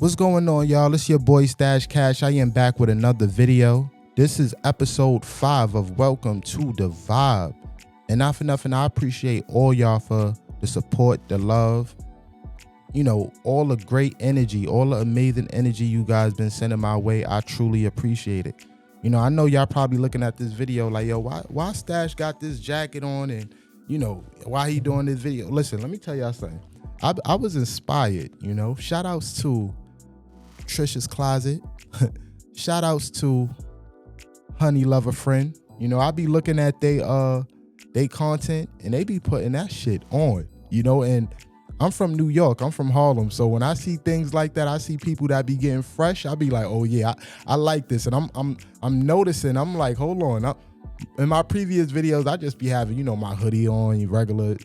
What's going on, y'all? It's your boy Stash Cash. I am back with another video. This is episode 5 of Welcome to the Vibe. And not for nothing, I appreciate all y'all for the support, the love, all the great energy, all the amazing energy you guys been sending my way. I truly appreciate it. I know y'all probably looking at this video like, yo, why Stash got this jacket on and, why he doing this video? Listen, let me tell y'all something. I was inspired, Shout outs to Trisha's Closet. Shout outs to Honey Lover Friend. I be looking at they content and they be putting that shit on, and I'm from New York. I'm from Harlem. So when I see things like that, I see people that be getting fresh. I be like, oh yeah, I like this. And I'm noticing, I'm like, hold on. In my previous videos, I just be having, my hoodie on, regular,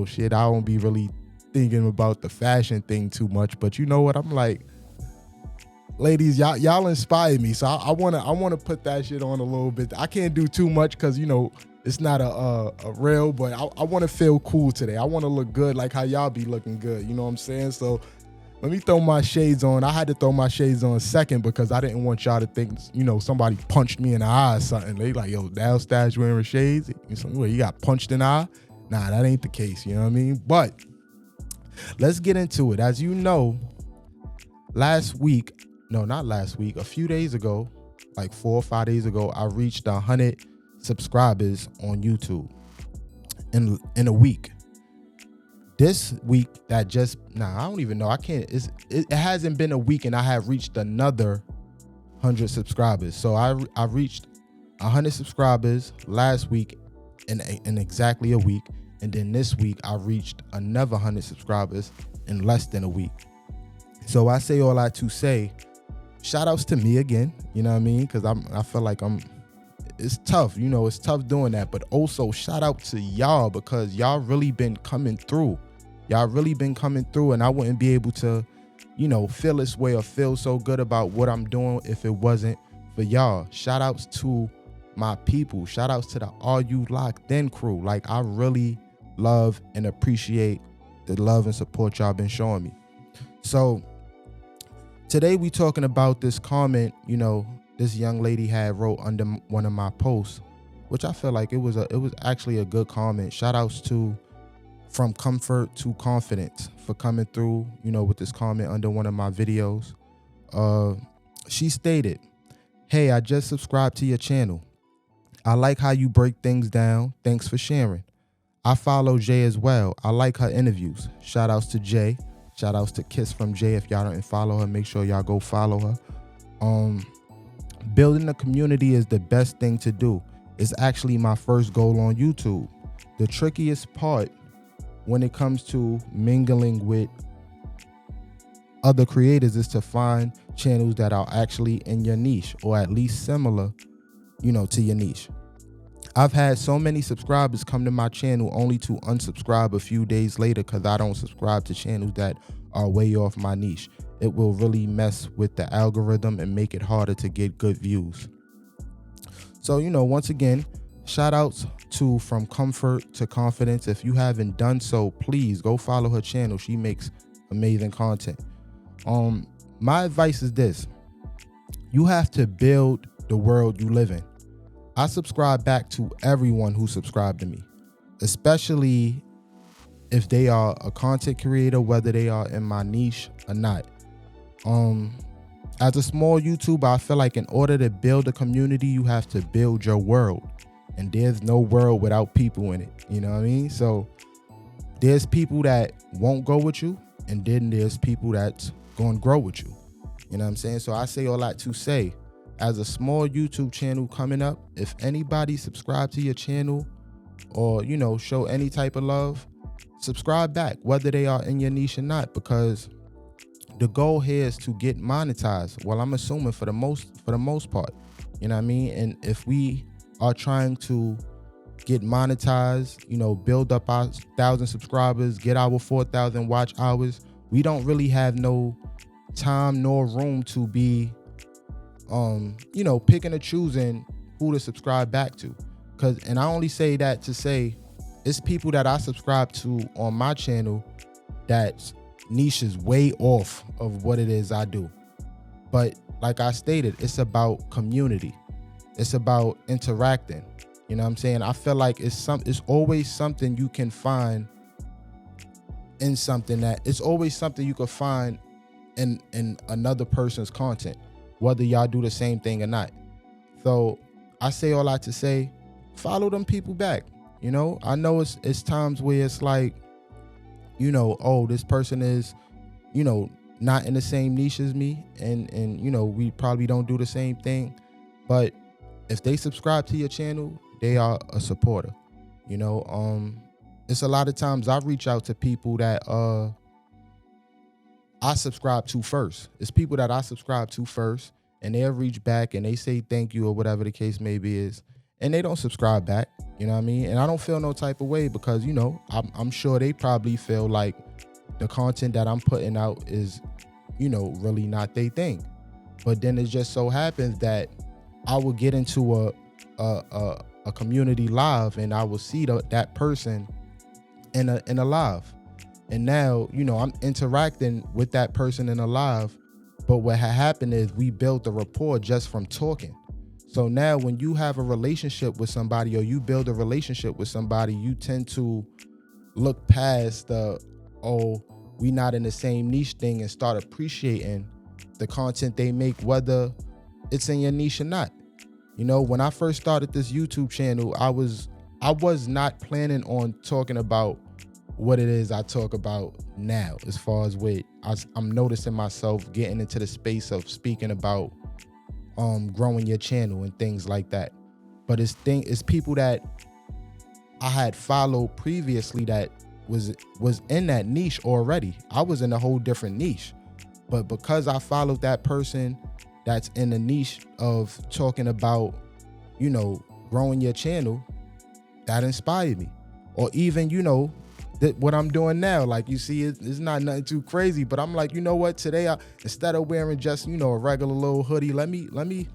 shit. I don't be really thinking about the fashion thing too much. But you know what? I'm like, ladies, y'all inspire me, so I wanna put that shit on a little bit. I can't do too much because it's not a real, but I want to feel cool today. I want to look good like how y'all be looking good. You know what I'm saying? So let me throw my shades on. I had to throw my shades on second because I didn't want y'all to think somebody punched me in the eye or something. They like, yo, Dal Stash wearing shades. You got punched in the eye? Nah, that ain't the case. You know what I mean? But let's get into it. As you know, a few days ago, like 4 or 5 days ago, I reached 100 subscribers on YouTube in a week. This week I don't even know. It hasn't been a week and I have reached another 100 subscribers. So I reached 100 subscribers last week in exactly a week. And then this week I reached another 100 subscribers in less than a week. So I say all that to say, shout outs to me again, you know what I mean? Because I feel like it's tough, it's tough doing that. But also shout out to y'all because y'all really been coming through. And I wouldn't be able to, feel this way or feel so good about what I'm doing if it wasn't for y'all. Shout outs to my people. Shout outs to the Are You Locked In crew. Like, I really love and appreciate the love and support y'all been showing me. So today we talking about this comment, this young lady had wrote under one of my posts, which I feel like it was actually a good comment. Shout outs to From Comfort to Confidence for coming through, with this comment under one of my videos. She stated, "Hey, I just subscribed to your channel. I like how you break things down. Thanks for sharing. I follow Jay as well. I like her interviews." Shout outs to Jay. Shout outs to Kiss from Jay. If y'all didn't follow her, make sure y'all go follow her. Building a community is the best thing to do. It's actually my first goal on YouTube. The trickiest part when it comes to mingling with other creators is to find channels that are actually in your niche or at least similar, to your niche. I've had so many subscribers come to my channel only to unsubscribe a few days later because I don't subscribe to channels that are way off my niche. It will really mess with the algorithm and make it harder to get good views. So, once again, shout outs to From Comfort to Confidence. If you haven't done so, please go follow her channel. She makes amazing content. My advice is this: you have to build the world you live in. I subscribe back to everyone who subscribed to me, especially if they are a content creator, whether they are in my niche or not. As a small YouTuber, I feel like in order to build a community, you have to build your world. And there's no world without people in it. You know what I mean? So there's people that won't go with you, and then there's people that's going to grow with you. You know what I'm saying? So I say all that to say, as a small YouTube channel coming up, if anybody subscribe to your channel or, show any type of love, subscribe back, whether they are in your niche or not, because the goal here is to get monetized. Well, I'm assuming for the most part, you know what I mean? And if we are trying to get monetized, build up our 1,000 subscribers, get our 4,000 watch hours, we don't really have no time nor room to be picking or choosing who to subscribe back to. And I only say that to say it's people that I subscribe to on my channel that's niche is way off of what it is I do. But like I stated, it's about community. It's about interacting. You know what I'm saying? I feel like it's always something you can find in something that it's always something you could find in another person's content, whether y'all do the same thing or not. So I say all that to say, follow them people back. You know, I know it's times where it's like, you know, oh, this person is, you know, not in the same niche as me, and you know, we probably don't do the same thing, but if they subscribe to your channel, they are a supporter. You know, it's a lot of times I reach out to people that I subscribe to first. It's people that I subscribe to first, and they'll reach back and they say thank you or whatever the case may be is, and they don't subscribe back. You know what I mean? And I don't feel no type of way because, you know, I'm sure they probably feel like the content that I'm putting out is, you know, really not their thing. But then it just so happens that I will get into a community live and I will see that person in a live. And now, you know, I'm interacting with that person in a live. But what had happened is we built a rapport just from talking. So now when you have a relationship with somebody or you build a relationship with somebody, you tend to look past the, oh, we not in the same niche thing, and start appreciating the content they make, whether it's in your niche or not. You know, when I first started this YouTube channel, I was not planning on talking about what it is I talk about now, as far as I'm noticing myself getting into the space of speaking about growing your channel and things like that. But it's people that I had followed previously that was in that niche already. I was in a whole different niche, but because I followed that person that's in the niche of talking about, you know, growing your channel, that inspired me. Or even, you know, what I'm doing now, like you see, it's not nothing too crazy, but I'm like, you know what, today instead of wearing just, you know, a regular little hoodie, let me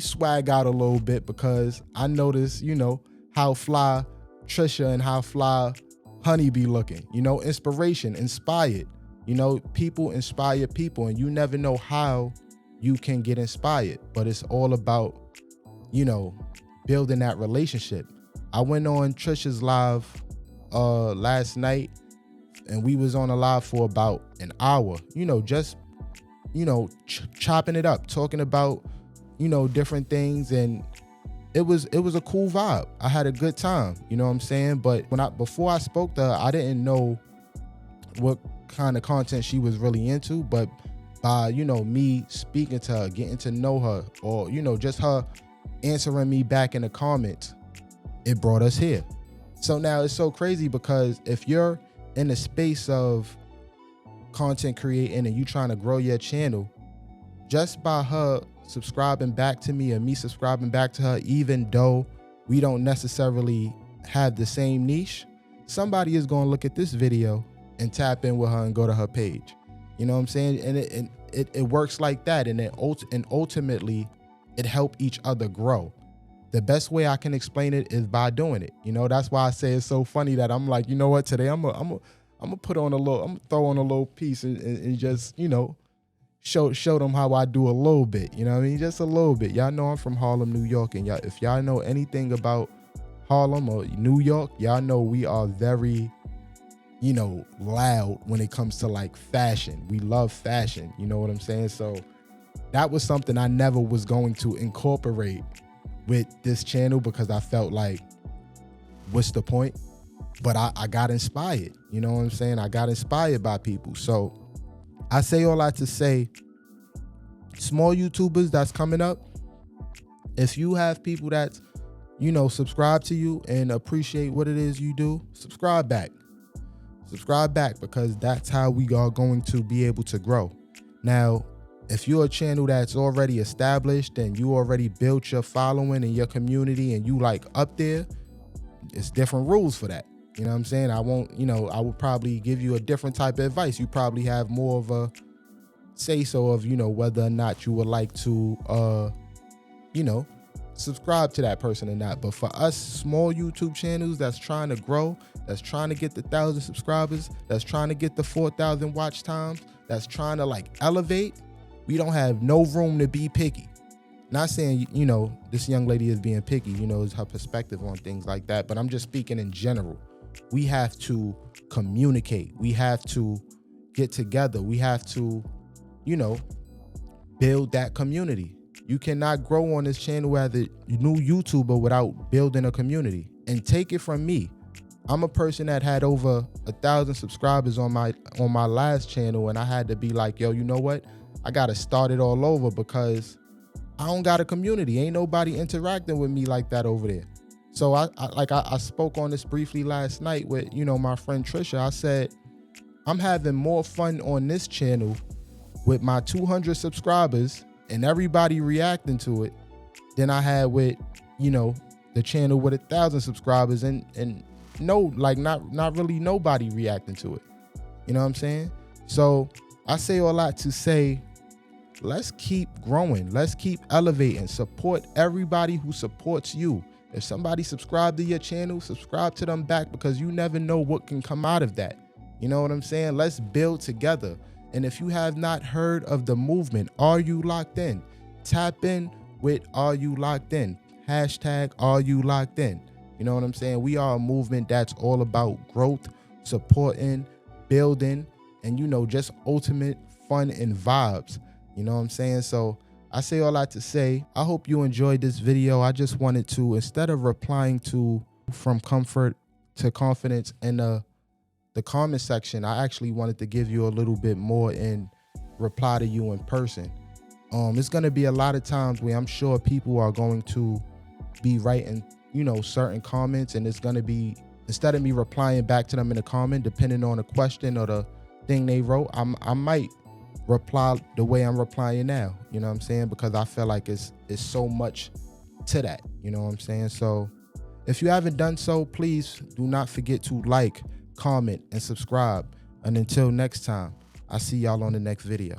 swag out a little bit, because I notice, you know, how fly Trisha and how fly Honey be looking. You know, inspiration, inspired. You know, people inspire people, and you never know how you can get inspired, but it's all about, you know, building that relationship. I went on Trisha's live last night, and we was on a live for about an hour, you know, just, you know, chopping it up, talking about, you know, different things, and it was a cool vibe. I had a good time, you know what I'm saying? But before I spoke to her, I didn't know what kind of content she was really into, but by, you know, me speaking to her, getting to know her, or, you know, just her answering me back in the comments, it brought us here. So now it's so crazy, because if you're in the space of content creating and you trying to grow your channel, just by her subscribing back to me and me subscribing back to her, even though we don't necessarily have the same niche, somebody is going to look at this video and tap in with her and go to her page. You know what I'm saying? And it works like that. And ultimately it helped each other grow. The best way I can explain it is by doing it. You know, that's why I say it's so funny that I'm like, you know what, today I'm gonna throw on a little piece and just, you know, show them how I do a little bit. You know what I mean? Just a little bit. Y'all know I'm from Harlem, New York, and if y'all know anything about Harlem or New York, y'all know we are very, you know, loud when it comes to like fashion. We love fashion. You know what I'm saying? So that was something I never was going to incorporate with this channel, because I felt like, what's the point? But I got inspired. You know what I'm saying? I got inspired by people. So I say all that to say, small YouTubers that's coming up, if you have people that, you know, subscribe to you and appreciate what it is you do, subscribe back. Subscribe back, because that's how we are going to be able to grow. Now, if you're a channel that's already established and you already built your following and your community and you like up there, it's different rules for that. You know what I'm saying? I would probably give you a different type of advice. You probably have more of a say so of, you know, whether or not you would like to, you know, subscribe to that person or not. But for us small YouTube channels that's trying to grow, that's trying to get the 1,000 subscribers, that's trying to get the 4,000 watch times, that's trying to like elevate, we don't have no room to be picky. Not saying, you know, this young lady is being picky, you know, is her perspective on things like that, but I'm just speaking in general. We have to communicate. We have to get together. We have to, you know, build that community. You cannot grow on this channel as a new YouTuber without building a community. And take it from me, I'm a person that had over 1,000 subscribers on my last channel, and I had to be like, yo, you know what? I gotta start it all over because I don't got a community. Ain't nobody interacting with me like that over there. So I spoke on this briefly last night with, you know, my friend Trisha. I said, I'm having more fun on this channel with my 200 subscribers and everybody reacting to it than I had with, you know, the channel with 1,000 subscribers and no, like not really nobody reacting to it. You know what I'm saying? So I say all that to say, let's keep growing. Let's keep elevating. Support everybody who supports you. If somebody subscribed to your channel, subscribe to them back, because you never know what can come out of that. You know what I'm saying? Let's build together. And if you have not heard of the movement, Are You Locked In? Tap in with Are You Locked In? Hashtag Are You Locked In? You know what I'm saying? We are a movement that's all about growth, supporting, building, and, you know, just ultimate fun and vibes. You know what I'm saying? So I say all that to say, I hope you enjoyed this video. I just wanted to, instead of replying to from comfort to confidence in the comment section, I actually wanted to give you a little bit more and reply to you in person. It's going to be a lot of times where I'm sure people are going to be writing, you know, certain comments, and it's going to be, instead of me replying back to them in a comment, depending on the question or the thing they wrote, I might reply the way I'm replying now, you know what I'm saying? Because I feel like it's so much to that, you know what I'm saying? So if you haven't done so, please do not forget to like, comment, and subscribe. And until next time, I'll see y'all on the next video.